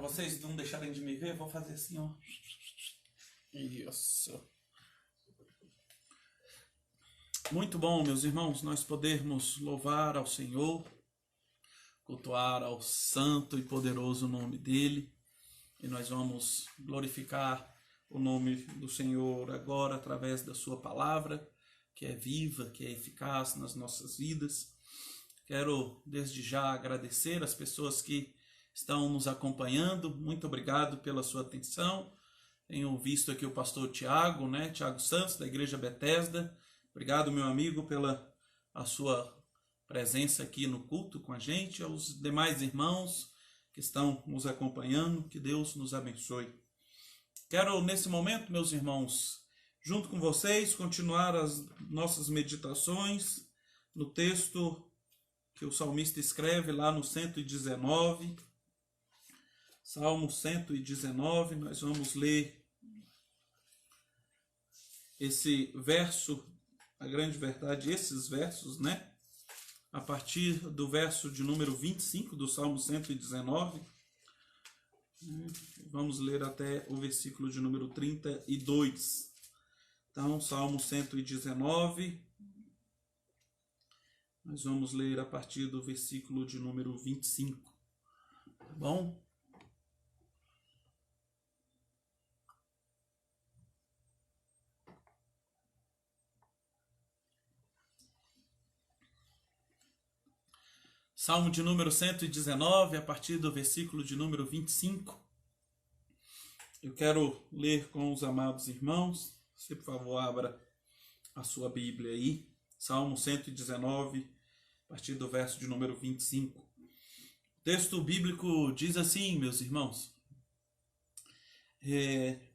vocês não deixarem de me ver, vou fazer assim, ó. Isso. Muito bom, meus irmãos, nós podermos louvar ao Senhor, cultuar ao santo e poderoso nome dEle. E nós vamos glorificar o nome do Senhor agora através da sua palavra, que é viva, que é eficaz nas nossas vidas. Quero desde já agradecer as pessoas que estão nos acompanhando. Muito obrigado pela sua atenção. Tenho visto aqui o pastor Tiago, Tiago Santos, da Igreja Betesda. Obrigado, meu amigo, pela a sua presença aqui no culto com a gente. Aos demais irmãos que estão nos acompanhando, que Deus nos abençoe. Quero, nesse momento, meus irmãos, junto com vocês, continuar as nossas meditações no texto que o salmista escreve lá no 119. Salmo 119, nós vamos ler esse verso, a grande verdade, esses versos, a partir do verso de número 25 do Salmo 119. Vamos ler até o versículo de número 32. Então, Salmo 119, nós vamos ler a partir do versículo de número 25. Tá bom? Salmo de número 119, a partir do versículo de número 25. Eu quero ler com os amados irmãos. Você, por favor, abra a sua Bíblia aí. Salmo 119, a partir do verso de número 25. O texto bíblico diz assim, meus irmãos.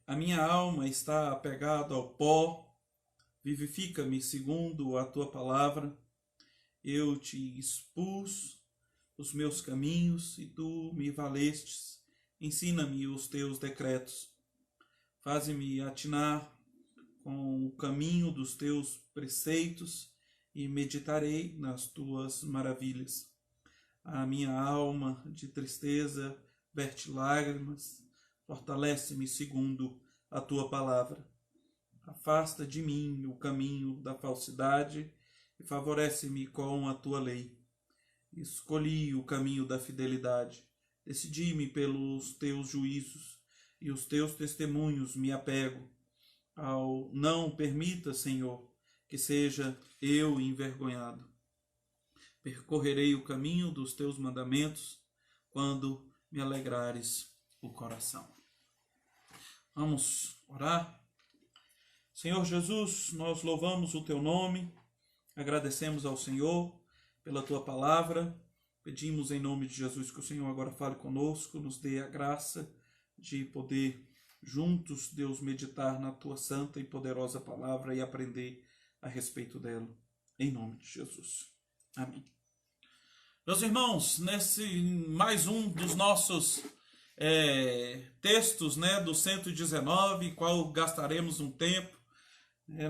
A minha alma está apegada ao pó, vivifica-me segundo a tua palavra. Eu te expus os meus caminhos e tu me valestes. Ensina-me os teus decretos. Faze-me atinar com o caminho dos teus preceitos e meditarei nas tuas maravilhas. A minha alma de tristeza verte lágrimas. Fortalece-me segundo a tua palavra. Afasta de mim o caminho da falsidade e favorece-me com a tua lei. Escolhi o caminho da fidelidade. Decidi-me pelos teus juízos e os teus testemunhos me apego. Não permita, Senhor, que seja eu envergonhado. Percorrerei o caminho dos teus mandamentos quando me alegrares o coração. Vamos orar? Senhor Jesus, nós louvamos o teu nome, agradecemos ao Senhor pela tua palavra. Pedimos em nome de Jesus que o Senhor agora fale conosco, nos dê a graça de poder juntos, Deus, meditar na tua santa e poderosa palavra e aprender a respeito dela. Em nome de Jesus. Amém. Meus irmãos, nesse mais um dos nossos textos, do 119, qual gastaremos um tempo,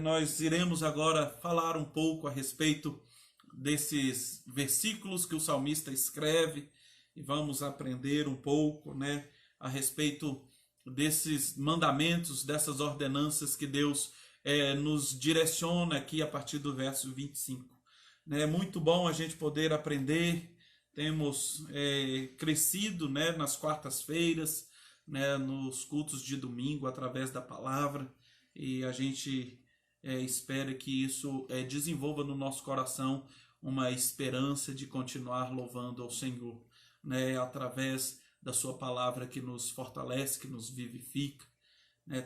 nós iremos agora falar um pouco a respeito desses versículos que o salmista escreve e vamos aprender um pouco, a respeito desses mandamentos, dessas ordenanças que Deus nos direciona aqui a partir do verso 25. É muito bom a gente poder aprender. Temos crescido nas quartas-feiras, nos cultos de domingo através da palavra, e a gente espera que isso desenvolva no nosso coração uma esperança de continuar louvando ao Senhor, através da sua palavra que nos fortalece, que nos vivifica.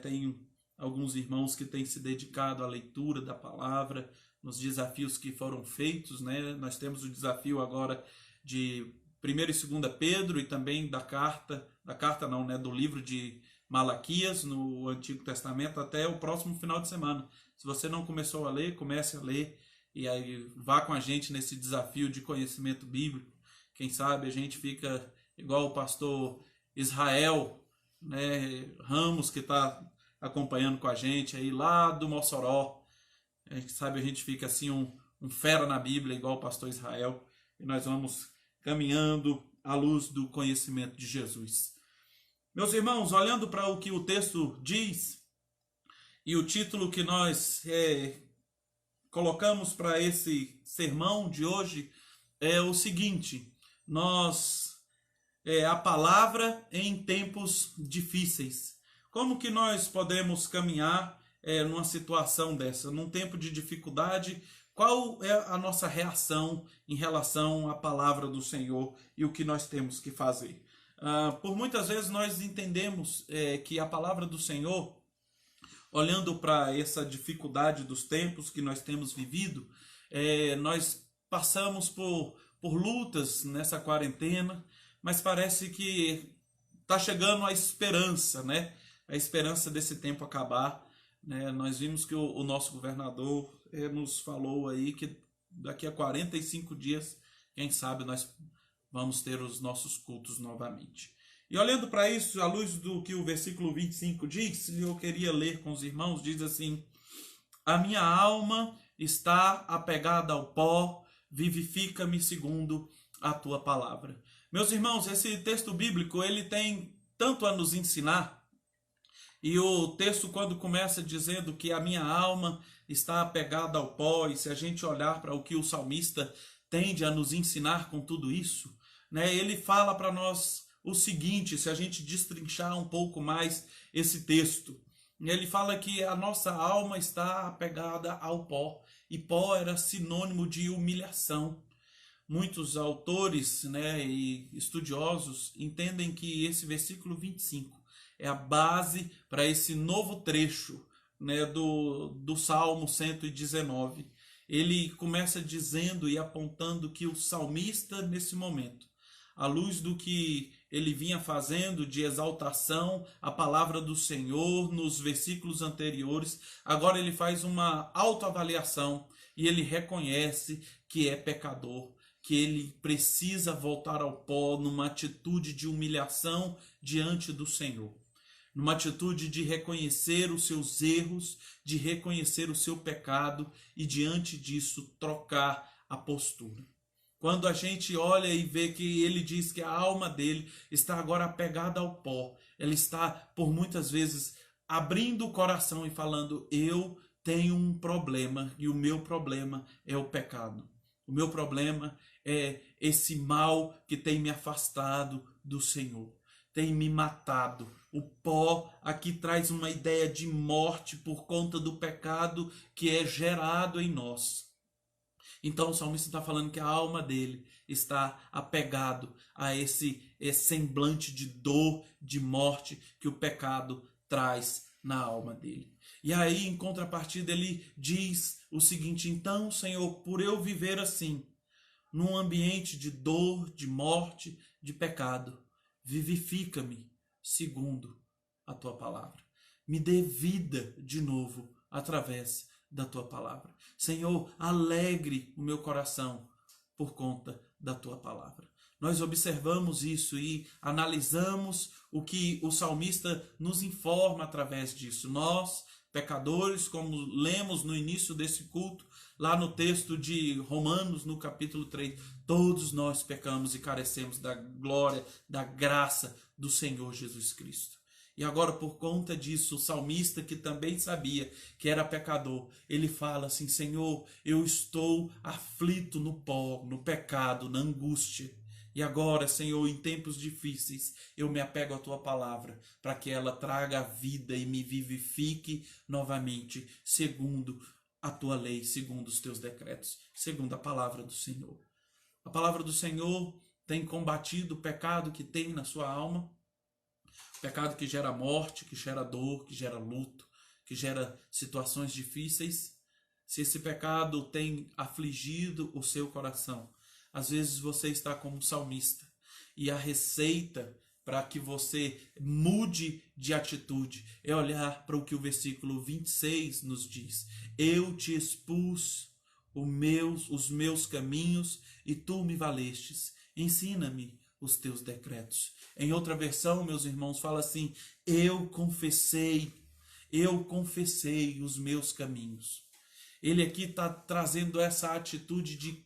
Tem alguns irmãos que têm se dedicado à leitura da palavra, nos desafios que foram feitos. Nós temos o desafio agora de 1 e 2 Pedro e também do livro de Malaquias no Antigo Testamento até o próximo final de semana. Se você não começou a ler, comece a ler e aí vá com a gente nesse desafio de conhecimento bíblico. Quem sabe a gente fica igual o pastor Israel, Ramos, que está acompanhando com a gente aí lá do Mossoró. Quem sabe a gente fica assim um fera na Bíblia igual o pastor Israel, e nós vamos caminhando à luz do conhecimento de Jesus. Meus irmãos, olhando para o que o texto diz e o título que nós colocamos para esse sermão de hoje é o seguinte: a palavra em tempos difíceis. Como que nós podemos caminhar numa situação dessa, num tempo de dificuldade? Qual é a nossa reação em relação à palavra do Senhor e o que nós temos que fazer? Por muitas vezes nós entendemos que a palavra do Senhor, olhando para essa dificuldade dos tempos que nós temos vivido, nós passamos por lutas nessa quarentena, mas parece que está chegando a esperança, né? A esperança desse tempo acabar, né? Nós vimos que o nosso governador nos falou aí que daqui a 45 dias, quem sabe, nós vamos ter os nossos cultos novamente. E olhando para isso, à luz do que o versículo 25 diz, eu queria ler com os irmãos, diz assim: a minha alma está apegada ao pó, vivifica-me segundo a tua palavra. Meus irmãos, esse texto bíblico, ele tem tanto a nos ensinar, e o texto quando começa dizendo que a minha alma está apegada ao pó, e se a gente olhar para o que o salmista tende a nos ensinar com tudo isso, né, ele fala para nós o seguinte, se a gente destrinchar um pouco mais esse texto, ele fala que a nossa alma está apegada ao pó, e pó era sinônimo de humilhação. Muitos autores, né, e estudiosos entendem que esse versículo 25 é a base para esse novo trecho, né, do Salmo 119. Ele começa dizendo e apontando que o salmista, nesse momento, à luz do que ele vinha fazendo de exaltação à palavra do Senhor nos versículos anteriores, agora ele faz uma autoavaliação e ele reconhece que é pecador, que ele precisa voltar ao pó numa atitude de humilhação diante do Senhor, numa atitude de reconhecer os seus erros, de reconhecer o seu pecado e diante disso trocar a postura. Quando a gente olha e vê que ele diz que a alma dele está agora apegada ao pó, ela está por muitas vezes abrindo o coração e falando: eu tenho um problema e o meu problema é o pecado. O meu problema é esse mal que tem me afastado do Senhor, tem me matado. O pó aqui traz uma ideia de morte por conta do pecado que é gerado em nós. Então o salmista está falando que a alma dele está apegado a esse semblante de dor, de morte que o pecado traz na alma dele. E aí, em contrapartida, ele diz o seguinte: então, Senhor, por eu viver assim, num ambiente de dor, de morte, de pecado, vivifica-me segundo a tua palavra. Me dê vida de novo através da tua palavra. Senhor, alegre o meu coração por conta da tua palavra. Nós observamos isso e analisamos o que o salmista nos informa através disso. Nós, pecadores, como lemos no início desse culto, lá no texto de Romanos, no capítulo 3, todos nós pecamos e carecemos da glória, da graça do Senhor Jesus Cristo. E agora, por conta disso, o salmista, que também sabia que era pecador, ele fala assim: Senhor, eu estou aflito no pó, no pecado, na angústia. E agora, Senhor, em tempos difíceis, eu me apego à tua palavra, para que ela traga vida e me vivifique novamente, segundo a tua lei, segundo os teus decretos, segundo a palavra do Senhor. A palavra do Senhor tem combatido o pecado que tem na sua alma, pecado que gera morte, que gera dor, que gera luto, que gera situações difíceis. Se esse pecado tem afligido o seu coração, às vezes você está como um salmista, e a receita para que você mude de atitude é olhar para o que o versículo 26 nos diz: eu te expus os meus caminhos e tu me valestes, ensina-me os teus decretos. Em outra versão, meus irmãos, fala assim: eu confessei os meus caminhos. Ele aqui está trazendo essa atitude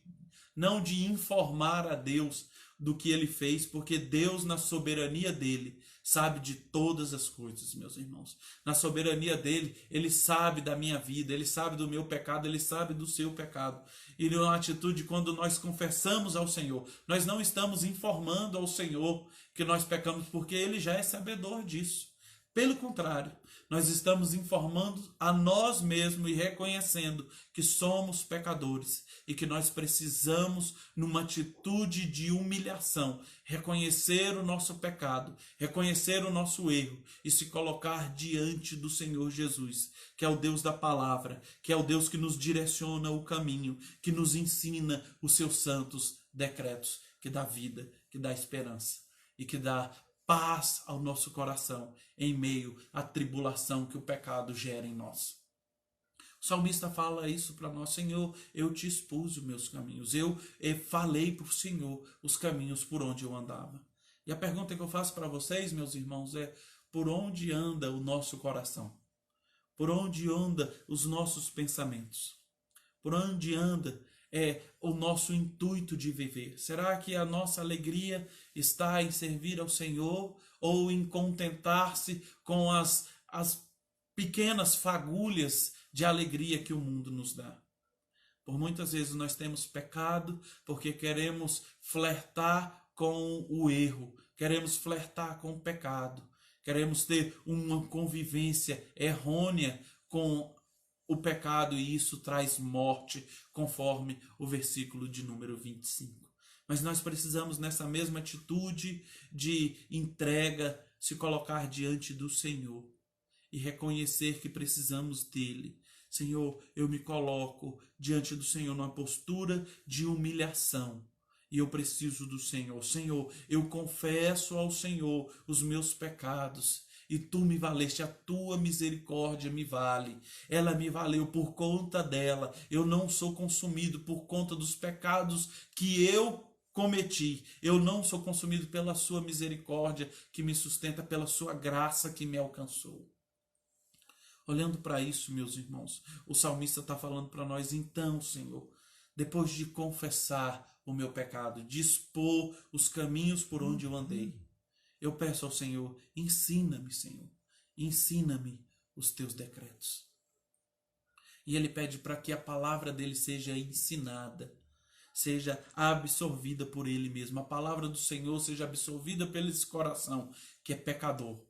não de informar a Deus do que ele fez, porque Deus, na soberania dele, sabe de todas as coisas, meus irmãos. Na soberania dele, ele sabe da minha vida, ele sabe do meu pecado, ele sabe do seu pecado. E numa atitude, quando nós confessamos ao Senhor, nós não estamos informando ao Senhor que nós pecamos, porque ele já é sabedor disso. Pelo contrário, nós estamos informando a nós mesmos e reconhecendo que somos pecadores e que nós precisamos, numa atitude de humilhação, reconhecer o nosso pecado, reconhecer o nosso erro e se colocar diante do Senhor Jesus, que é o Deus da palavra, que é o Deus que nos direciona o caminho, que nos ensina os seus santos decretos, que dá vida, que dá esperança e que dá paz ao nosso coração em meio à tribulação que o pecado gera em nós. O salmista fala isso para nós: Senhor, eu te expus os meus caminhos, eu falei para o Senhor os caminhos por onde eu andava. E a pergunta que eu faço para vocês, meus irmãos, é: por onde anda o nosso coração? Por onde anda os nossos pensamentos? Por onde anda o nosso intuito de viver? Será que a nossa alegria está em servir ao Senhor ou em contentar-se com as pequenas fagulhas de alegria que o mundo nos dá? Por muitas vezes nós temos pecado porque queremos flertar com o erro, queremos flertar com o pecado, queremos ter uma convivência errônea com o pecado, e isso traz morte, conforme o versículo de número 25. Mas nós precisamos, nessa mesma atitude de entrega, se colocar diante do Senhor e reconhecer que precisamos dele. Senhor, eu me coloco diante do Senhor numa postura de humilhação e eu preciso do Senhor. Senhor, eu confesso ao Senhor os meus pecados e tu me valeste, a tua misericórdia me vale. Ela me valeu, por conta dela eu não sou consumido por conta dos pecados que eu cometi. Eu não sou consumido pela sua misericórdia que me sustenta, pela sua graça que me alcançou. Olhando para isso, meus irmãos, o salmista está falando para nós: então, Senhor, depois de confessar o meu pecado, de expor os caminhos por onde eu andei, eu peço ao Senhor: ensina-me, Senhor, ensina-me os teus decretos. E ele pede para que a palavra dele seja ensinada, seja absorvida por ele mesmo. A palavra do Senhor seja absorvida pelo esse coração que é pecador.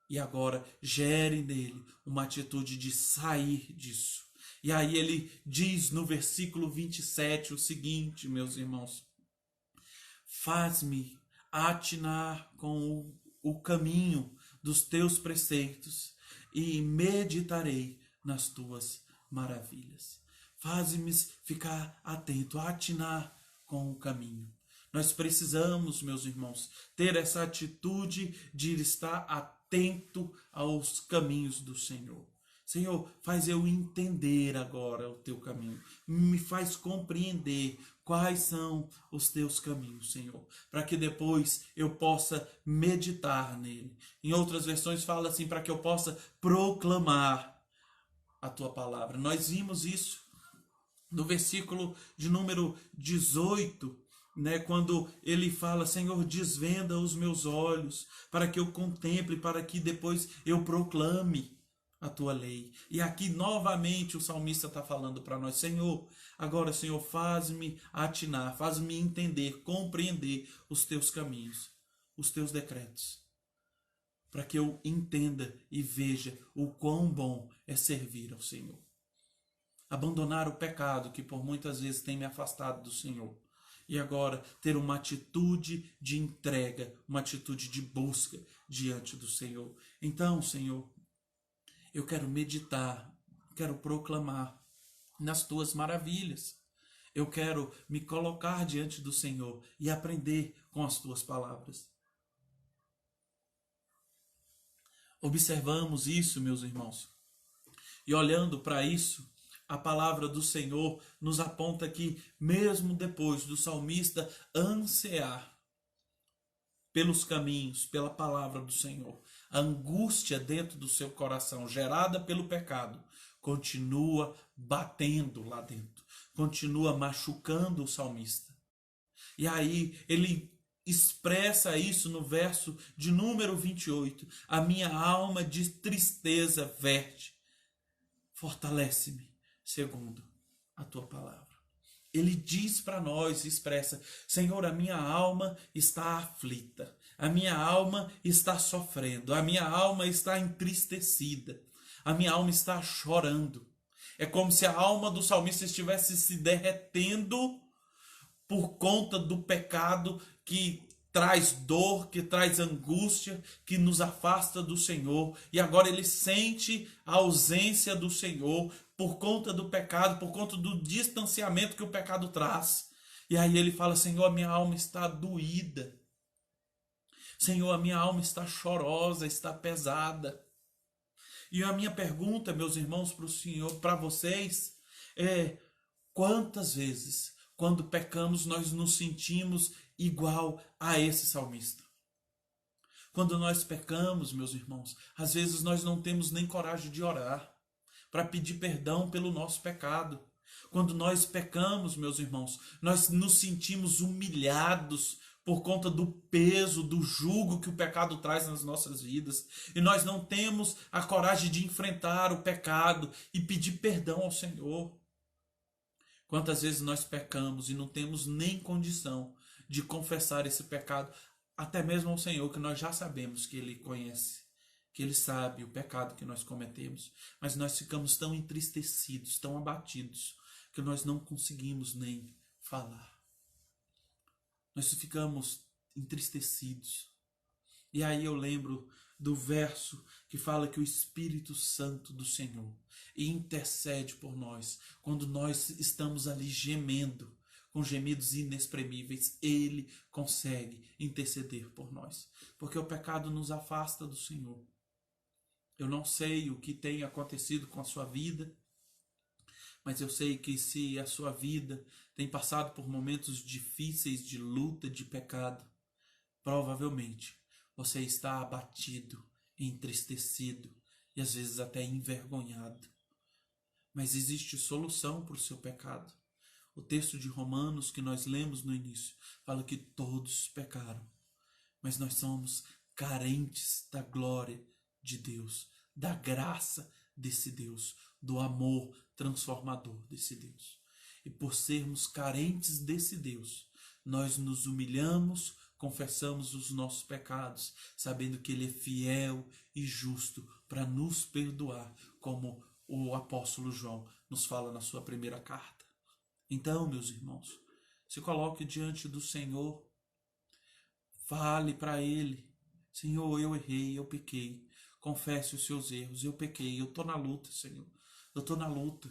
E agora gere nele uma atitude de sair disso. E aí ele diz no versículo 27 o seguinte, meus irmãos: faz-me atinar com o caminho dos teus preceitos e meditarei nas tuas maravilhas. Faz-me ficar atento, atinar com o caminho. Nós precisamos, meus irmãos, ter essa atitude de estar atento aos caminhos do Senhor. Senhor, faz eu entender agora o teu caminho. Me faz compreender quais são os teus caminhos, Senhor, para que depois eu possa meditar nele. Em outras versões fala assim: para que eu possa proclamar a tua palavra. Nós vimos isso no versículo de número 18, quando ele fala: Senhor, desvenda os meus olhos, para que eu contemple, para que depois eu proclame a tua lei. E aqui novamente o salmista está falando para nós: Senhor, agora, Senhor, faz-me atinar, faz-me entender, compreender os teus caminhos, os teus decretos, para que eu entenda e veja o quão bom é servir ao Senhor. Abandonar o pecado que por muitas vezes tem me afastado do Senhor. E agora ter uma atitude de entrega, uma atitude de busca diante do Senhor. Então, Senhor, eu quero meditar, quero proclamar nas tuas maravilhas. Eu quero me colocar diante do Senhor e aprender com as tuas palavras. Observamos isso, meus irmãos. E olhando para isso, a palavra do Senhor nos aponta que, mesmo depois do salmista ansiar pelos caminhos, pela palavra do Senhor, a angústia dentro do seu coração, gerada pelo pecado, continua batendo lá dentro, continua machucando o salmista. E aí ele expressa isso no verso de número 28. A minha alma de tristeza verte. Fortalece-me segundo a tua palavra. Ele diz para nós, expressa: Senhor, a minha alma está aflita, a minha alma está sofrendo, a minha alma está entristecida, a minha alma está chorando. É como se a alma do salmista estivesse se derretendo por conta do pecado que traz dor, que traz angústia, que nos afasta do Senhor. E agora ele sente a ausência do Senhor por conta do pecado, por conta do distanciamento que o pecado traz. E aí ele fala: Senhor, a minha alma está doída. Senhor, a minha alma está chorosa, está pesada. E a minha pergunta, meus irmãos, para o Senhor, para vocês, é: quantas vezes, quando pecamos, nós nos sentimos igual a esse salmista? Quando nós pecamos, meus irmãos, às vezes nós não temos nem coragem de orar para pedir perdão pelo nosso pecado. Quando nós pecamos, meus irmãos, nós nos sentimos humilhados por conta do peso, do jugo que o pecado traz nas nossas vidas. E nós não temos a coragem de enfrentar o pecado e pedir perdão ao Senhor. Quantas vezes nós pecamos e não temos nem condição de confessar esse pecado, até mesmo ao Senhor, que nós já sabemos que Ele conhece, que Ele sabe o pecado que nós cometemos, mas nós ficamos tão entristecidos, tão abatidos, que nós não conseguimos nem falar. Nós ficamos entristecidos. E aí eu lembro do verso que fala que o Espírito Santo do Senhor intercede por nós. Quando nós estamos ali gemendo, com gemidos inexprimíveis, Ele consegue interceder por nós. Porque o pecado nos afasta do Senhor. Eu não sei o que tem acontecido com a sua vida, mas eu sei que se a sua vida tem passado por momentos difíceis de luta, de pecado, provavelmente você está abatido, entristecido e às vezes até envergonhado. Mas existe solução para o seu pecado. O texto de Romanos que nós lemos no início fala que todos pecaram, mas nós somos carentes da glória de Deus, da graça desse Deus, do amor transformador desse Deus. E por sermos carentes desse Deus, nós nos humilhamos, confessamos os nossos pecados, sabendo que Ele é fiel e justo para nos perdoar, como o apóstolo João nos fala na sua primeira carta. Então, meus irmãos, se coloque diante do Senhor, fale para Ele: Senhor, eu errei, eu pequei, confesse os seus erros, eu pequei, eu estou na luta, Senhor, eu estou na luta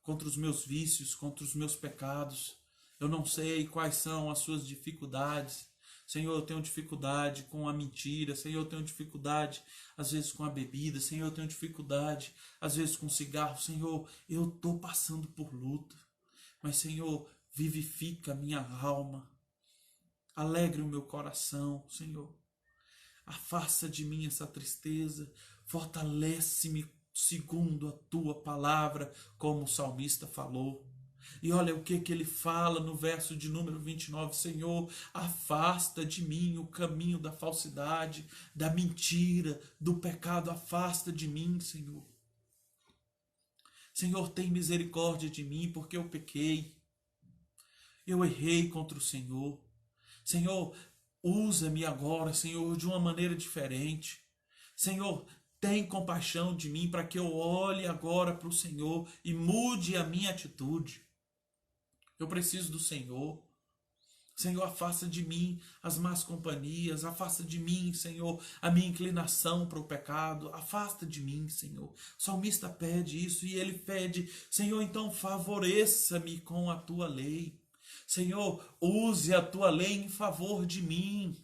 contra os meus vícios, contra os meus pecados, eu não sei quais são as suas dificuldades. Senhor, eu tenho dificuldade com a mentira. Senhor, eu tenho dificuldade às vezes com a bebida. Senhor, eu tenho dificuldade às vezes com cigarro. Senhor, eu estou passando por luta. Mas, Senhor, vivifica a minha alma. Alegre o meu coração, Senhor. Afasta de mim essa tristeza. Fortalece-me segundo a tua palavra, como o salmista falou. E olha o que ele fala no verso de número 29. Senhor, afasta de mim o caminho da falsidade, da mentira, do pecado. Afasta de mim, Senhor. Senhor, tem misericórdia de mim, porque eu pequei. Eu errei contra o Senhor. Senhor, usa-me agora, Senhor, de uma maneira diferente. Senhor, tem compaixão de mim para que eu olhe agora para o Senhor e mude a minha atitude. Eu preciso do Senhor. Senhor, afasta de mim as más companhias. Afasta de mim, Senhor, a minha inclinação para o pecado. Afasta de mim, Senhor. O salmista pede isso e ele pede: Senhor, então favoreça-me com a tua lei. Senhor, use a tua lei em favor de mim.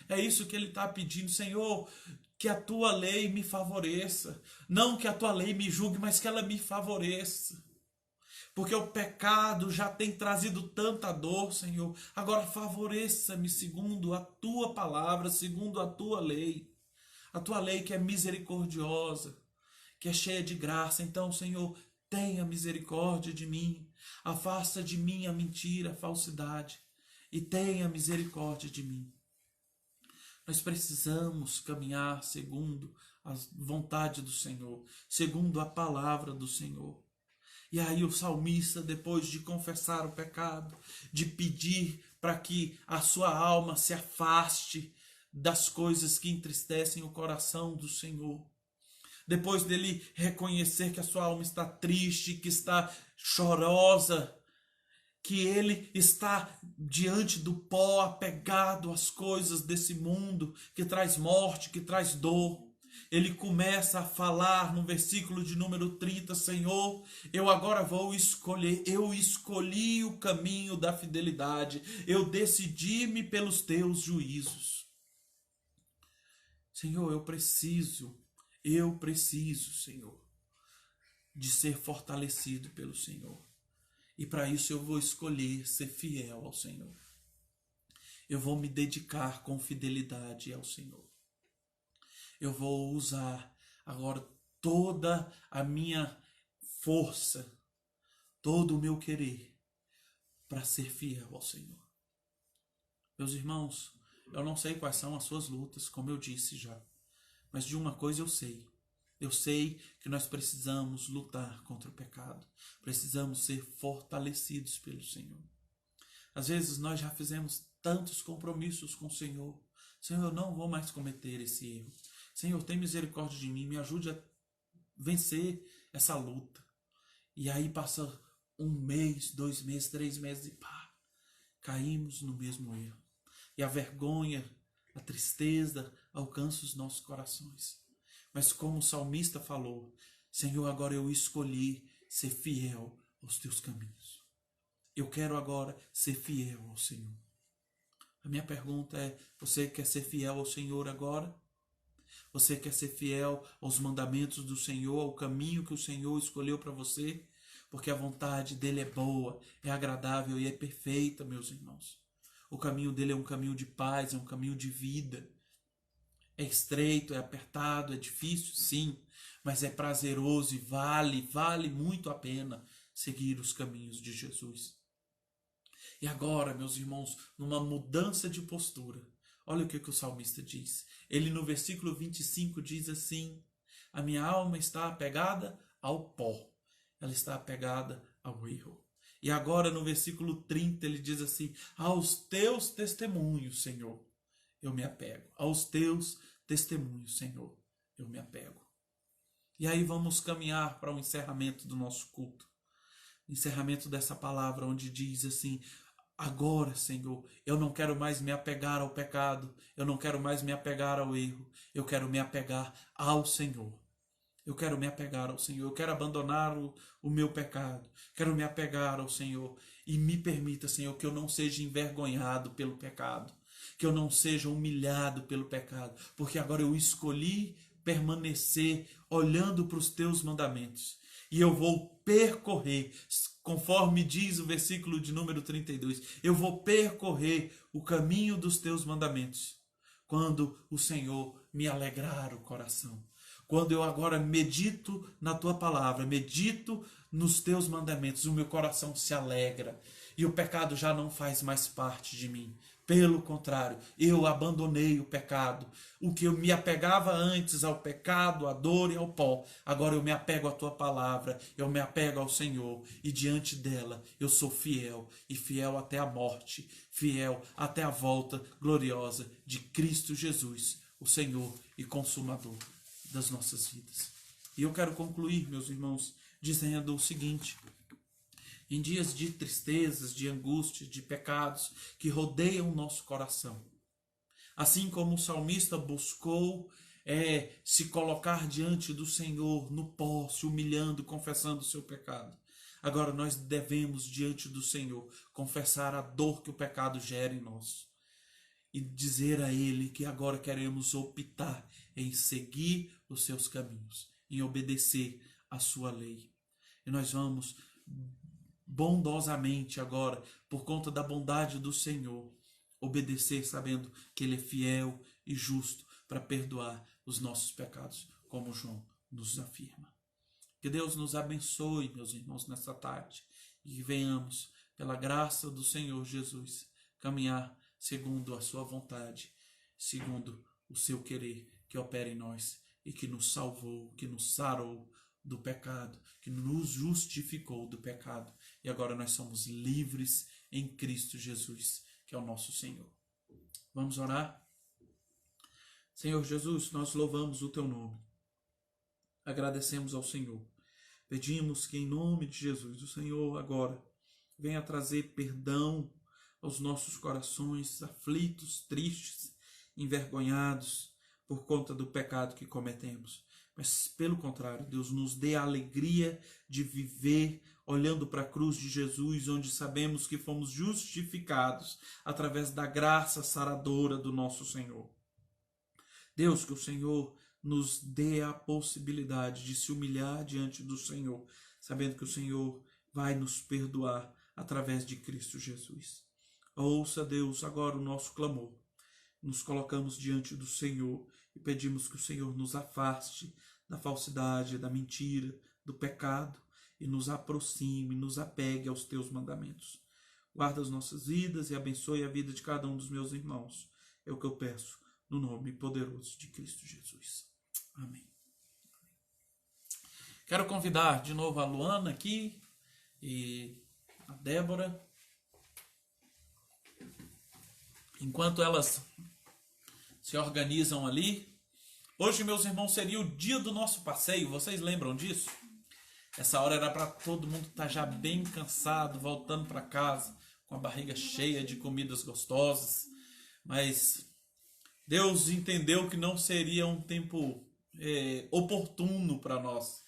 É isso que ele está pedindo. Senhor, que a tua lei me favoreça. Não que a tua lei me julgue, mas que ela me favoreça. Porque o pecado já tem trazido tanta dor, Senhor. Agora favoreça-me segundo a tua palavra, segundo a tua lei. A tua lei que é misericordiosa, que é cheia de graça. Então, Senhor, tenha misericórdia de mim. Afasta de mim a mentira, a falsidade. e tenha misericórdia de mim. Nós precisamos caminhar segundo a vontade do Senhor, segundo a palavra do Senhor. E aí o salmista, depois de confessar o pecado, de pedir para que a sua alma se afaste das coisas que entristecem o coração do Senhor, depois dele reconhecer que a sua alma está triste, que está chorosa, que ele está diante do pó, apegado às coisas desse mundo, que traz morte, que traz dor, ele começa a falar no versículo de número 30, Senhor, eu agora vou escolher, eu escolhi o caminho da fidelidade, eu decidi-me pelos teus juízos. Senhor, eu preciso, Senhor, de ser fortalecido pelo Senhor. E para isso eu vou escolher ser fiel ao Senhor. Eu vou me dedicar com fidelidade ao Senhor. Eu vou usar agora toda a minha força, todo o meu querer para ser fiel ao Senhor. Meus irmãos, eu não sei quais são as suas lutas, como eu disse já. Mas de uma coisa eu sei. Eu sei que nós precisamos lutar contra o pecado. Precisamos ser fortalecidos pelo Senhor. Às vezes nós já fizemos tantos compromissos com o Senhor. Senhor, eu não vou mais cometer esse erro. Senhor, tem misericórdia de mim. Me ajude a vencer essa luta. E aí passa 1 mês, 2 meses, 3 meses e pá, caímos no mesmo erro. E a vergonha, a tristeza alcança os nossos corações. Mas como o salmista falou, Senhor, agora eu escolhi ser fiel aos teus caminhos. Eu quero agora ser fiel ao Senhor. A minha pergunta é, você quer ser fiel ao Senhor agora? Você quer ser fiel aos mandamentos do Senhor, ao caminho que o Senhor escolheu para você? Porque a vontade dele é boa, é agradável e é perfeita, meus irmãos. O caminho dele é um caminho de paz, é um caminho de vida. É estreito, é apertado, é difícil, sim, mas é prazeroso e vale muito a pena seguir os caminhos de Jesus. E agora, meus irmãos, numa mudança de postura, olha o que o salmista diz. Ele no versículo 25 diz assim, a minha alma está apegada ao pó, ela está apegada ao erro. E agora no versículo 30 ele diz assim, aos teus testemunhos, Senhor, eu me apego. Aos teus testemunhos, Senhor, eu me apego. E aí vamos caminhar para o encerramento do nosso culto. Encerramento dessa palavra onde diz assim, agora, Senhor, eu não quero mais me apegar ao pecado, eu não quero mais me apegar ao erro, eu quero me apegar ao Senhor. Eu quero me apegar ao Senhor, eu quero abandonar o meu pecado, quero me apegar ao Senhor. E me permita, Senhor, que eu não seja envergonhado pelo pecado, que eu não seja humilhado pelo pecado, porque agora eu escolhi permanecer olhando para os teus mandamentos. E eu vou percorrer, conforme diz o versículo de número 32, eu vou percorrer o caminho dos teus mandamentos, quando o Senhor me alegrar o coração. Quando eu agora medito na tua palavra, medito nos teus mandamentos, o meu coração se alegra e o pecado já não faz mais parte de mim. Pelo contrário, eu abandonei o pecado. O que eu me apegava antes ao pecado, à dor e ao pó, agora eu me apego à tua palavra, eu me apego ao Senhor e diante dela eu sou fiel e fiel até a morte, fiel até a volta gloriosa de Cristo Jesus, o Senhor e Consumador das nossas vidas. E eu quero concluir, meus irmãos, dizendo o seguinte: em dias de tristezas, de angústia, de pecados que rodeiam o nosso coração, assim como o salmista buscou se colocar diante do Senhor no pó, se humilhando, confessando o seu pecado, agora nós devemos diante do Senhor confessar a dor que o pecado gera em nós e dizer a Ele que agora queremos optar em seguir os seus caminhos, em obedecer a sua lei. E nós vamos bondosamente agora, por conta da bondade do Senhor, obedecer sabendo que Ele é fiel e justo para perdoar os nossos pecados, como João nos afirma. Que Deus nos abençoe, meus irmãos, nessa tarde, e que venhamos, pela graça do Senhor Jesus, caminhar segundo a sua vontade, segundo o seu querer que opera em nós e que nos salvou, que nos sarou do pecado, que nos justificou do pecado. E agora nós somos livres em Cristo Jesus, que é o nosso Senhor. Vamos orar? Senhor Jesus, nós louvamos o teu nome. Agradecemos ao Senhor. Pedimos que em nome de Jesus, o Senhor agora venha trazer perdão aos nossos corações aflitos, tristes, envergonhados por conta do pecado que cometemos. Mas, pelo contrário, Deus nos dê a alegria de viver olhando para a cruz de Jesus, onde sabemos que fomos justificados através da graça saradora do nosso Senhor. Deus, que o Senhor nos dê a possibilidade de se humilhar diante do Senhor, sabendo que o Senhor vai nos perdoar através de Cristo Jesus. Ouça, Deus, agora o nosso clamor. Nos colocamos diante do Senhor e pedimos que o Senhor nos afaste da falsidade, da mentira, do pecado e nos aproxime, nos apegue aos teus mandamentos. Guarda as nossas vidas e abençoe a vida de cada um dos meus irmãos. É o que eu peço no nome poderoso de Cristo Jesus. Amém. Quero convidar de novo a Luana aqui e a Débora. Enquanto elas se organizam ali. Hoje, meus irmãos, seria o dia do nosso passeio. Vocês lembram disso? Essa hora era para todo mundo estar já bem cansado, voltando para casa, com a barriga cheia de comidas gostosas. Mas Deus entendeu que não seria um tempo oportuno para nós,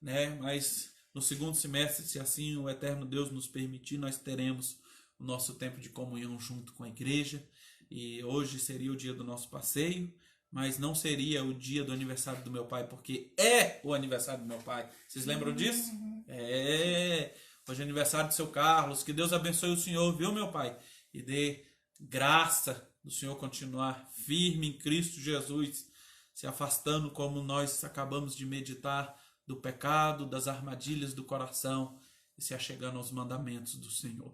né? Mas no segundo semestre, se assim o eterno Deus nos permitir, nós teremos o nosso tempo de comunhão junto com a igreja. E hoje seria o dia do nosso passeio, mas não seria o dia do aniversário do meu pai, porque é o aniversário do meu pai. Vocês lembram disso? Hoje é aniversário do seu Carlos. Que Deus abençoe o senhor, viu, meu pai? E dê graça do senhor continuar firme em Cristo Jesus, se afastando, como nós acabamos de meditar, do pecado, das armadilhas do coração e se achegando aos mandamentos do Senhor.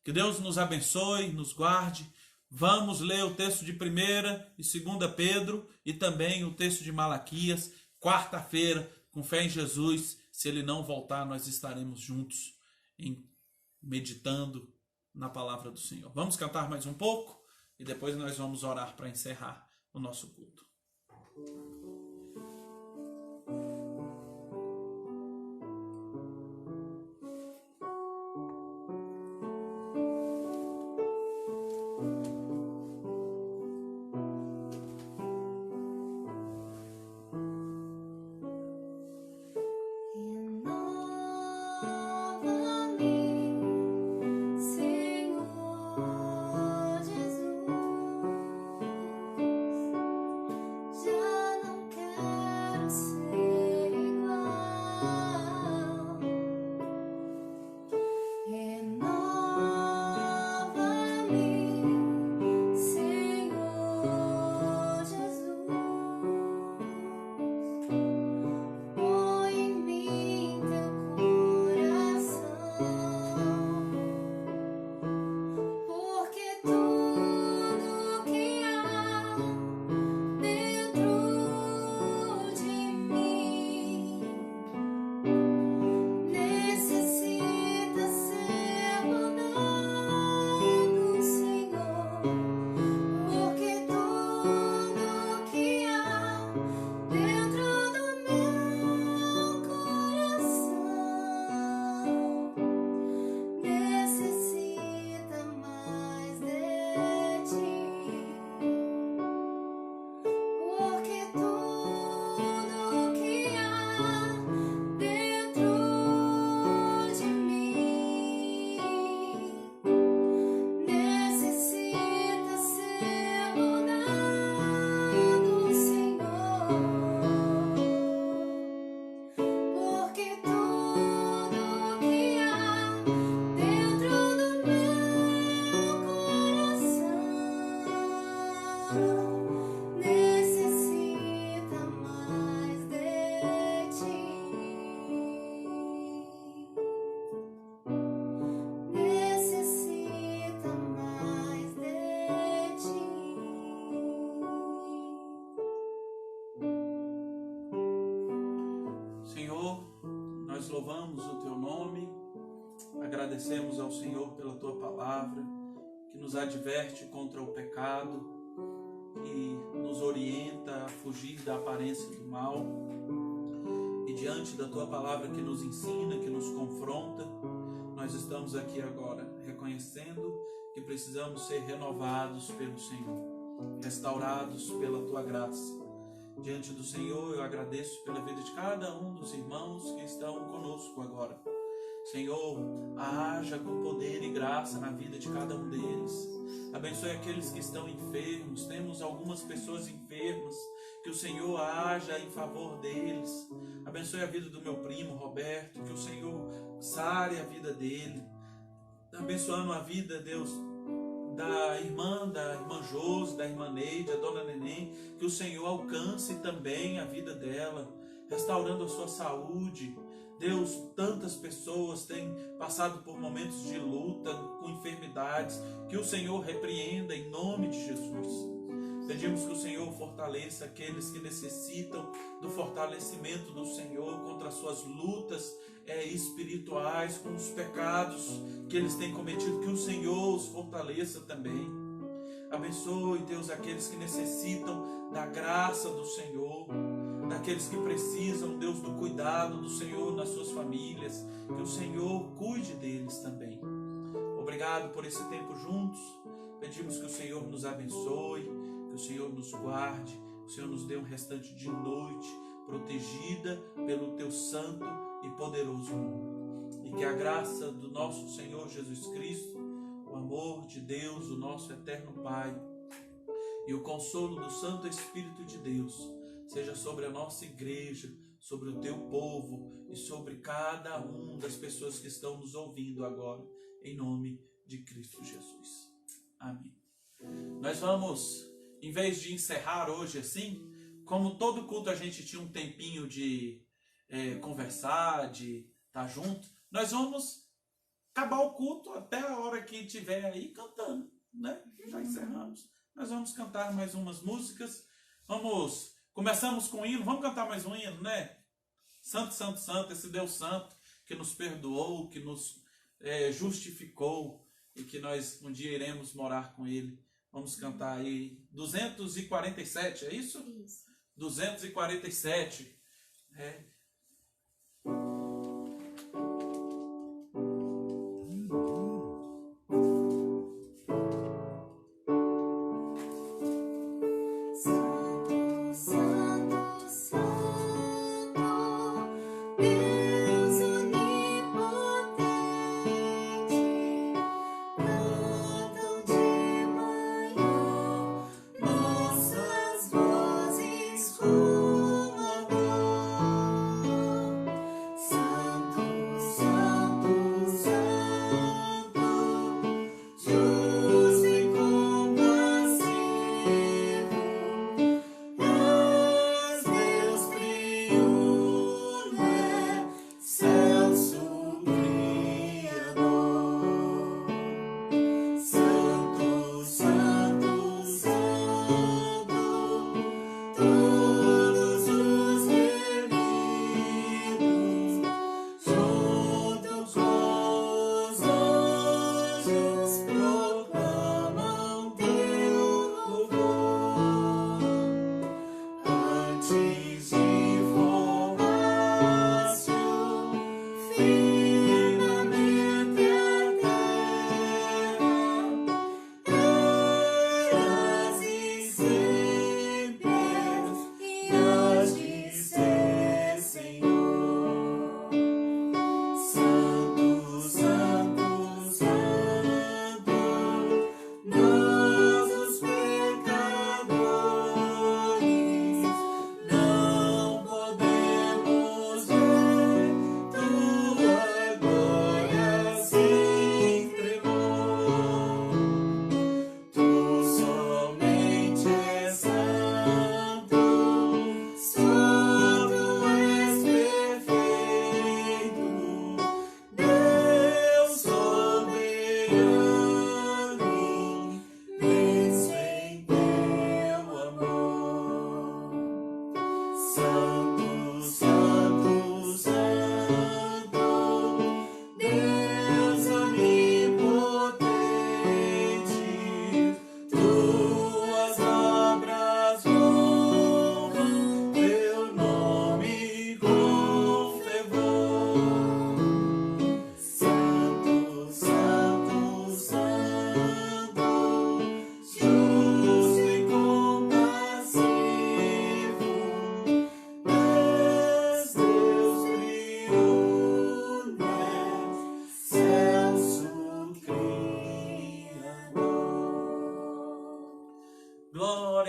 Que Deus nos abençoe, nos guarde. Vamos ler o texto de 1ª e 2ª Pedro e também o texto de Malaquias, quarta-feira, com fé em Jesus. Se ele não voltar, nós estaremos juntos meditando na palavra do Senhor. Vamos cantar mais um pouco e depois nós vamos orar para encerrar o nosso culto. Já nós louvamos o Teu nome, agradecemos ao Senhor pela Tua palavra, que nos adverte contra o pecado, que nos orienta a fugir da aparência do mal. E diante da Tua palavra que nos ensina, que nos confronta, nós estamos aqui agora reconhecendo que precisamos ser renovados pelo Senhor, restaurados pela Tua graça. Diante do Senhor, eu agradeço pela vida de cada um dos irmãos que estão conosco agora. Senhor, haja com poder e graça na vida de cada um deles. Abençoe aqueles que estão enfermos. Temos algumas pessoas enfermas. Que o Senhor haja em favor deles. Abençoe a vida do meu primo Roberto. Que o Senhor sare a vida dele. Abençoando a vida, Deus, da irmã Josi, da irmã Neide, a dona Neném, que o Senhor alcance também a vida dela, restaurando a sua saúde. Deus, tantas pessoas têm passado por momentos de luta, com enfermidades, que o Senhor repreenda em nome de Jesus. Pedimos que o Senhor fortaleça aqueles que necessitam do fortalecimento do Senhor contra as suas lutas espirituais, com os pecados que eles têm cometido, que o Senhor os fortaleça também. Abençoe, Deus, aqueles que necessitam da graça do Senhor, daqueles que precisam, Deus, do cuidado do Senhor nas suas famílias, que o Senhor cuide deles também. Obrigado por esse tempo juntos. Pedimos que o Senhor nos abençoe, que o Senhor nos guarde, que o Senhor nos dê um restante de noite protegida pelo Teu santo e poderoso nome. E que a graça do nosso Senhor Jesus Cristo, o amor de Deus, o nosso eterno Pai, e o consolo do Santo Espírito de Deus seja sobre a nossa igreja, sobre o Teu povo e sobre cada uma das pessoas que estão nos ouvindo agora, em nome de Cristo Jesus. Amém. Nós vamos, em vez de encerrar hoje assim, como todo culto a gente tinha um tempinho de conversar, de estar junto, nós vamos acabar o culto até a hora que estiver aí cantando, né? Já encerramos. Nós vamos cantar mais umas músicas. Começamos com o hino, vamos cantar mais um hino, né? Santo, Santo, Santo, esse Deus Santo que nos perdoou, que nos justificou e que nós um dia iremos morar com Ele. Vamos cantar aí 247, é isso? Isso. 247.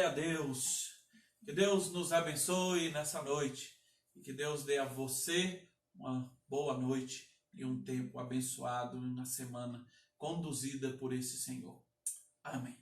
Glória a Deus. Que Deus nos abençoe nessa noite. E que Deus dê a você uma boa noite e um tempo abençoado na semana conduzida por esse Senhor. Amém.